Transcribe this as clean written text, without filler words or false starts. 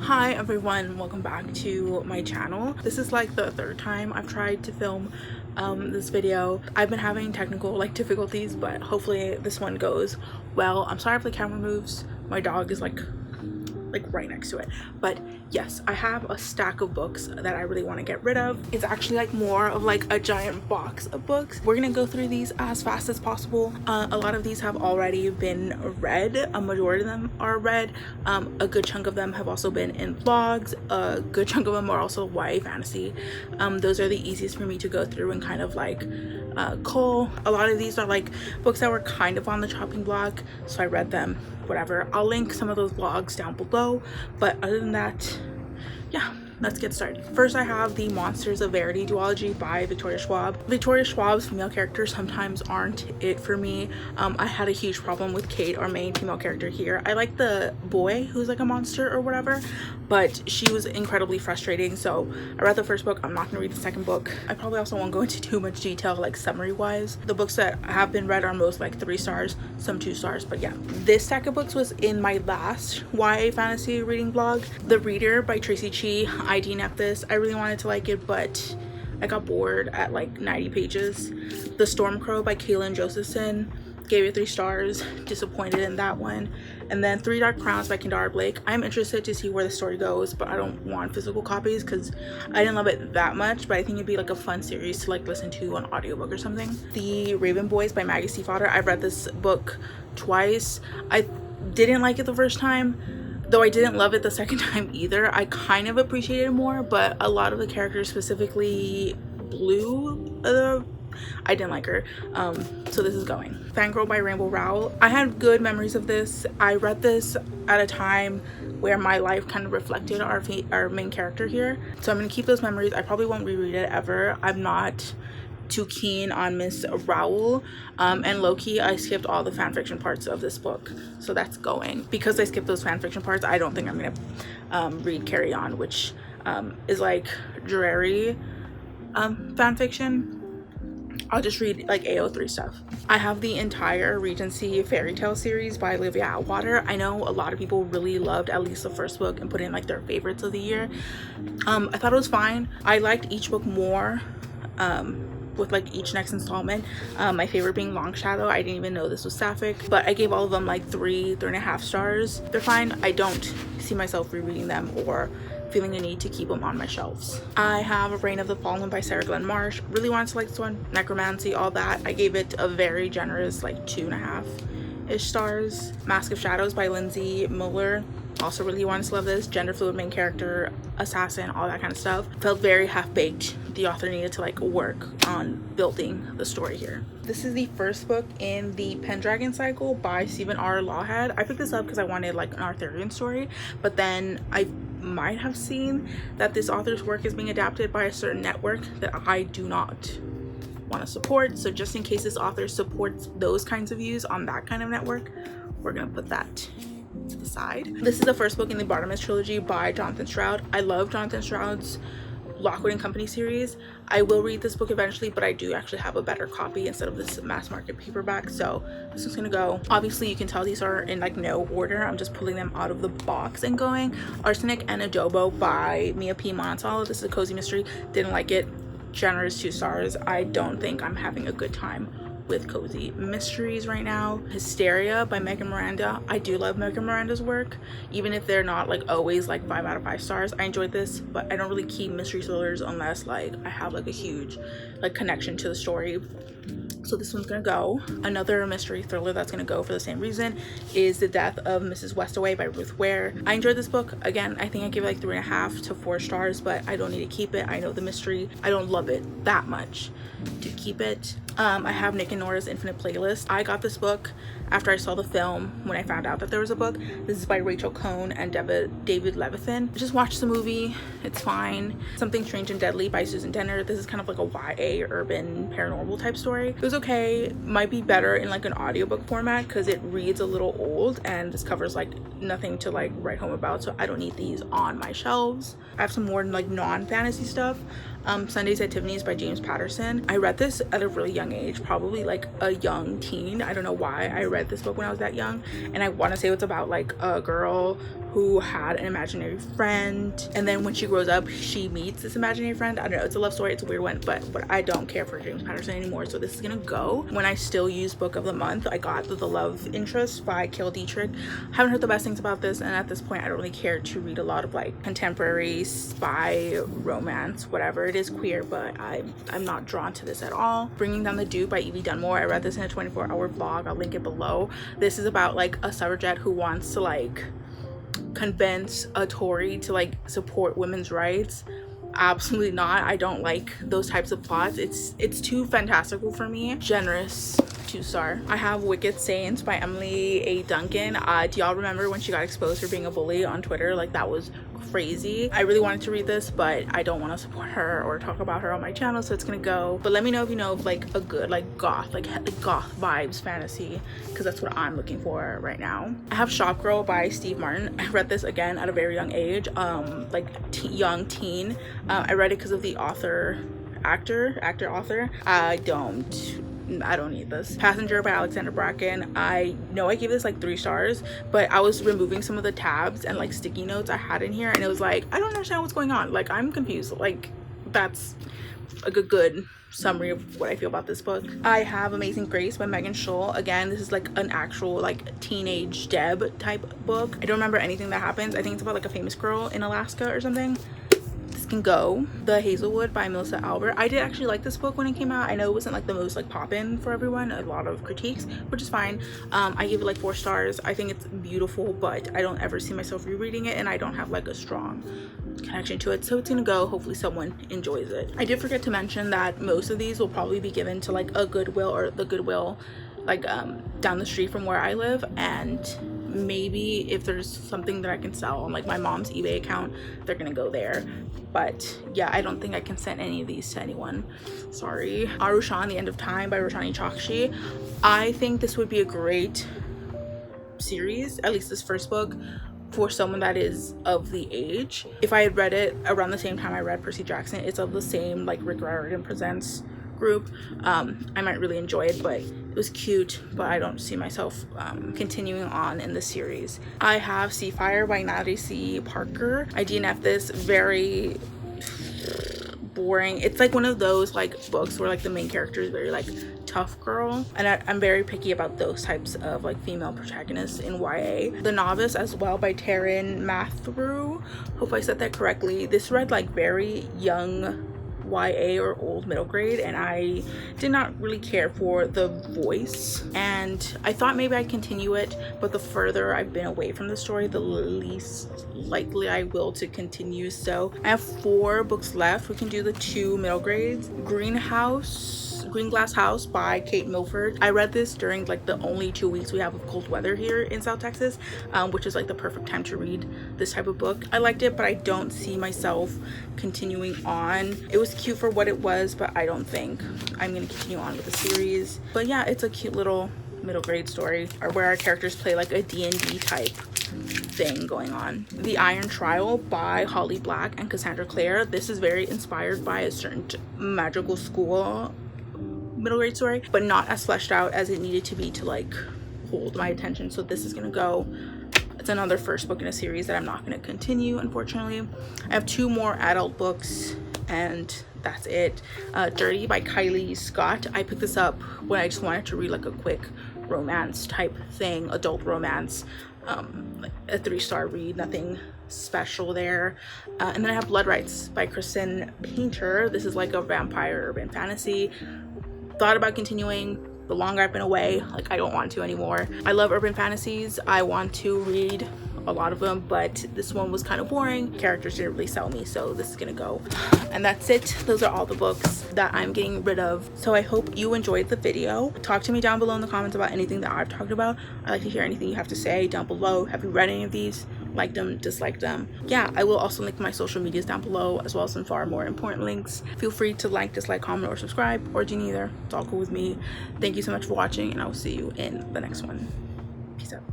Hi everyone, welcome back to my channel. This is like the third time I've tried to film this video. I've been having technical difficulties, but hopefully this one goes well. I'm sorry if the camera moves. My dog is like right next to it. But yes, I have a stack of books that I really want to get rid of. It's actually like more of like a giant box of books. We're gonna go through these as fast as possible. A lot of these have already been read. A majority of them are read. A good chunk of them have also been in blogs. A good chunk of them are also YA fantasy. Those are the easiest for me to go through and kind of like cull. A lot of these are like books that were kind of on the chopping block, so I read them, whatever. I'll link some of those blogs down below, but other than that, yeah, let's get started. First, I have the Monsters of Verity duology by Victoria Schwab. Victoria Schwab's female characters sometimes aren't it for me. I had a huge problem with Kate, our main female character here. I like the boy who's like a monster or whatever, but she was incredibly frustrating. So I read the first book. I'm not gonna read the second book. I probably also won't go into too much detail like summary wise. The books that have been read are most like 3 stars, some 2 stars, but yeah. This stack of books was in my last YA fantasy reading blog. The Reader by Tracy Chi. I DNF'd this. I really wanted to like it, but I got bored at like 90 pages. The Stormcrow by Kaylin Josephson. Gave it 3 stars. Disappointed in that one. And then 3 Dark Crowns by Kendara Blake. I'm interested to see where the story goes, but I don't want physical copies because I didn't love it that much, but I think it'd be like a fun series to like listen to on audiobook or something. The Raven Boys by Maggie C. Fodder. I've read this book twice. I didn't like it the first time, though I didn't love it the second time either. I kind of appreciated it more, but a lot of the characters, specifically Blue, I didn't like her. So this is going. Fangirl by Rainbow Rowell. I had good memories of this. I read this at a time where my life kind of reflected our main character here. So I'm gonna keep those memories. I probably won't reread it ever. I'm not too keen on Miss Rowell, and low-key I skipped all the fanfiction parts of this book, so that's going. Because I skipped those fanfiction parts, I don't think I'm gonna read Carry On, which is like dreary fanfiction. I'll just read like AO3 stuff. I have the entire Regency fairy tale series by Olivia Atwater. I know a lot of people really loved at least the first book and put in like their favorites of the year. I thought it was fine. I liked each book more with like each next installment. My favorite being Long Shadow. I didn't even know this was sapphic, but I gave all of them like 3.5 stars. They're fine. I don't see myself rereading them or feeling a need to keep them on my shelves. I have Reign of the Fallen by Sarah Glenn Marsh. Really wanted to like this one. Necromancy, all that. I gave it a very generous like 2.5-ish stars. Mask of Shadows by Lindsay Muller. Also really wanted to love this. Gender fluid main character, assassin, all that kind of stuff. Felt very half-baked. The author needed to like work on building the story here. This is the first book in the Pendragon cycle by Stephen R. Lawhead. I picked this up because I wanted like an Arthurian story, but then I might have seen that this author's work is being adapted by a certain network that I do not want to support. So just in case this author supports those kinds of views on that kind of network, we're gonna put that to the side. This is the first book in the Bartimaeus trilogy by Jonathan Stroud. I love Jonathan Stroud's Lockwood and Company series. I will read this book eventually, but I do actually have a better copy instead of this mass market paperback, so this is gonna go. Obviously you can tell these are in like no order. I'm just pulling them out of the box and going. Arsenic and Adobo by Mia P. Montalvo. This is a cozy mystery. Didn't like it. Generous 2 stars. I don't think I'm having a good time with cozy mysteries right now. Hysteria by Megan Miranda. I do love Megan Miranda's work, even if they're not like always like 5 out of 5 stars. I enjoyed this, but I don't really keep mystery thrillers unless like I have like a huge like connection to the story. So this one's gonna go. Another mystery thriller that's gonna go for the same reason is The Death of Mrs. Westaway by Ruth Ware. I enjoyed this book. Again, I think I gave it like 3.5 to 4 stars, but I don't need to keep it. I know the mystery. I don't love it that much to keep it. I have Nick and Nora's Infinite Playlist. I got this book after I saw the film when I found out that there was a book. This is by Rachel Cohn and David Levithan. I just watched the movie. It's fine. Something Strange and Deadly by Susan Denner. This is kind of like a YA urban paranormal type story. It was okay. Might be better in like an audiobook format because it reads a little old and this covers like nothing to like write home about, so I don't need these on my shelves. I have some more like non-fantasy stuff. Sundays at Tiffany's by James Patterson. I read this at a really young age, probably like a young teen. I don't know why I read this book when I was that young, and I want to say it's about like a girl who had an imaginary friend, and then when she grows up she meets this imaginary friend. I don't know, it's a love story, it's a weird one, but I don't care for James Patterson anymore, so this is gonna go. When I still use book of the month, I got The Love Interest by Kale Dietrich. Haven't heard the best things about this, and at this point I don't really care to read a lot of like contemporary spy romance, whatever it is, queer, but I'm not drawn to this at all. Bringing Down the Duke by Evie Dunmore. I read this in a 24-hour vlog, I'll link it below. This is about like a suffragette who wants to like convince a Tory to like support women's rights. Absolutely not. I don't like those types of plots. It's too fantastical for me. Generous 2-star. I have Wicked Saints by Emily A. Duncan. Do y'all remember when she got exposed for being a bully on Twitter? Like, that was crazy. I really wanted to read this, but I don't want to support her or talk about her on my channel, so it's gonna go. But let me know if you know of like a good like goth vibes fantasy, because that's what I'm looking for right now. I have Shop Girl by Steve Martin. I read this again at a very young age, like young teen. I read it because of the author. I don't need this. Passenger by Alexander Bracken. I know I gave this like 3 stars, but I was removing some of the tabs and like sticky notes I had in here, and it was like, I don't understand what's going on. Like, I'm confused. Like, that's a good summary of what I feel about this book. I have Amazing Grace by Megan Schull. Again, this is like an actual like teenage Deb type book. I don't remember anything that happens. I think it's about like a famous girl in Alaska or something. Can go. The Hazelwood by Melissa Albert. I did actually like this book when it came out. I know it wasn't like the most like pop-in for everyone, a lot of critiques, which is fine. I gave it like 4 stars. I think it's beautiful, but I don't ever see myself rereading it, and I don't have like a strong connection to it, so it's gonna go. Hopefully someone enjoys it. I did forget to mention that most of these will probably be given to like a Goodwill, or the Goodwill like down the street from where I live, and maybe if there's something that I can sell on like my mom's eBay account, they're gonna go there. But yeah, I don't think I can send any of these to anyone, sorry. Arushan, The End of Time by Roshani Chokshi. I think this would be a great series, at least this first book, for someone that is of the age. If I had read it around the same time I read Percy Jackson, it's of the same like Rick Riordan Presents group, I might really enjoy it, but it was cute, but I don't see myself continuing on in the series. I have Seafire by Natalie C. Parker. I DNF this, very boring. It's like one of those like books where like the main character is very like tough girl, and I'm very picky about those types of like female protagonists in YA. The Novice as well by Taryn Mathrew. Hope I said that correctly. This read like very young YA or old middle grade, and I did not really care for the voice, and I thought maybe I'd continue it, but the further I've been away from the story, the least likely I will to continue. So I have 4 books left. We can do the 2 middle grades. Green Glass House by Kate Milford. I read this during like the only 2 weeks we have of cold weather here in South Texas, which is like the perfect time to read this type of book. I liked it, but I don't see myself continuing on. It was cute for what it was, but I don't think I'm gonna continue on with the series. But yeah, it's a cute little middle grade story, or where our characters play like a D&D type thing going on. The Iron Trial by Holly Black and Cassandra Clare. This is very inspired by a certain magical school middle grade story, but not as fleshed out as it needed to be to like hold my attention, so this is gonna go. It's another first book in a series that I'm not going to continue, unfortunately. I have 2 more adult books, and that's it. Dirty by Kylie Scott. I picked this up when I just wanted to read like a quick romance type thing, adult romance, like a 3-star read, nothing special there. And then I have Blood Rights by Kristen Painter. This is like a vampire urban fantasy. Thought about continuing. The longer I've been away, like, I don't want to anymore. I love urban fantasies. I want to read a lot of them, but this one was kind of boring. Characters didn't really sell me, so this is gonna go. And that's it. Those are all the books that I'm getting rid of. So I hope you enjoyed the video. Talk to me down below in the comments about anything that I've talked about. I'd like to hear anything you have to say down below. Have you read any of these? Liked them, disliked them? Yeah, I will also link my social medias down below, as well as some far more important links. Feel free to like, dislike, comment, or subscribe, or do neither. It's all cool with me. Thank you so much for watching, and I will see you in the next one. Peace out.